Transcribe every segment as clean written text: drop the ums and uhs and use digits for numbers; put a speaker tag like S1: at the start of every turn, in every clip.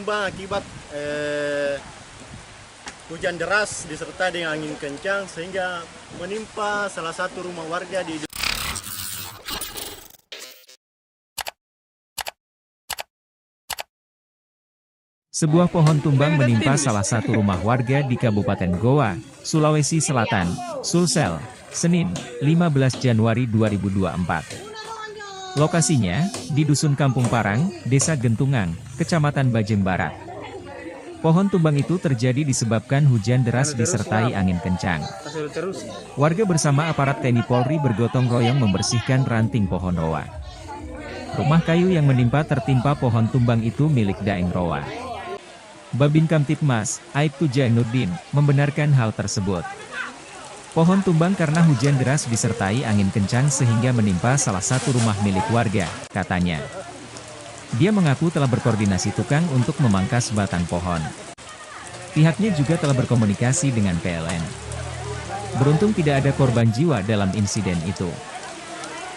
S1: tumbang akibat hujan deras disertai dengan angin kencang sehingga menimpa salah satu rumah warga di
S2: Sebuah pohon tumbang menimpa salah satu rumah warga di Kabupaten Goa, Sulawesi Selatan, Sulsel, Senin, 15 Januari 2024. Lokasinya, di Dusun Kampung Parang, Desa Gentungan, Kecamatan Bajeng Barat. Pohon tumbang itu terjadi disebabkan hujan deras disertai angin kencang. Warga bersama aparat TNI Polri bergotong royong membersihkan ranting pohon roa. Rumah kayu yang menimpa tertimpa pohon tumbang itu milik Daeng Roa. Babin Kamtibmas, Aibtu Jainuddin, membenarkan hal tersebut. Pohon tumbang karena hujan deras disertai angin kencang sehingga menimpa salah satu rumah milik warga, katanya. Dia mengaku telah berkoordinasi tukang untuk memangkas batang pohon. Pihaknya juga telah berkomunikasi dengan PLN. Beruntung tidak ada korban jiwa dalam insiden itu.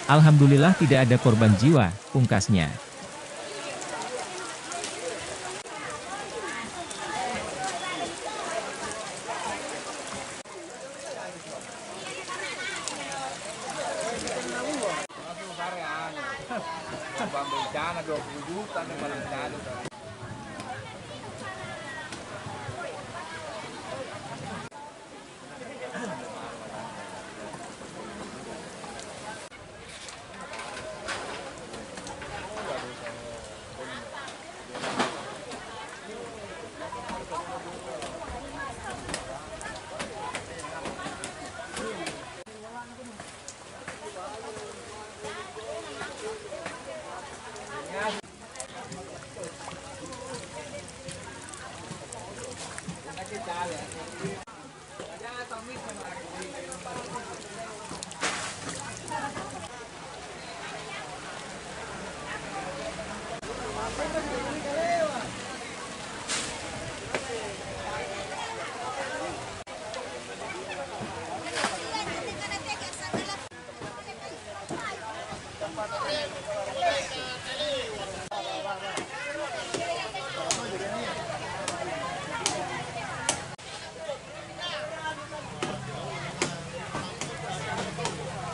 S2: Alhamdulillah tidak ada korban jiwa, pungkasnya.
S3: Bencana 20 juta nih bencana.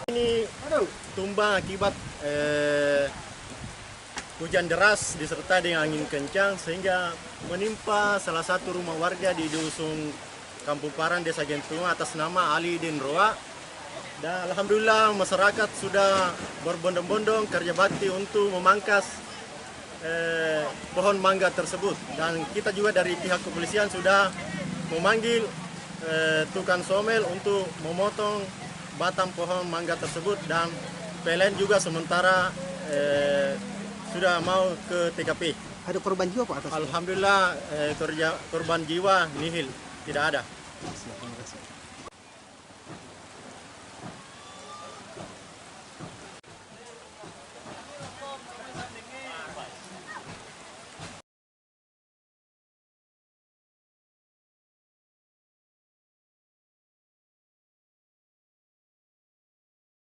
S1: Ini tumbang akibat hujan deras disertai dengan angin kencang sehingga menimpa salah satu rumah warga di Dusun Kampung Parang, Desa Gentungan atas nama Ali Din Roa. Dan alhamdulillah masyarakat sudah berbondong-bondong kerja bakti untuk memangkas pohon mangga tersebut. Dan kita juga dari pihak kepolisian sudah memanggil tukang somel untuk memotong batang pohon mangga tersebut, dan PLN juga sementara sudah mau ke TKP.
S4: Ada korban jiwa Pak atas?
S1: Alhamdulillah korban jiwa nihil, tidak ada.
S4: Terima kasih.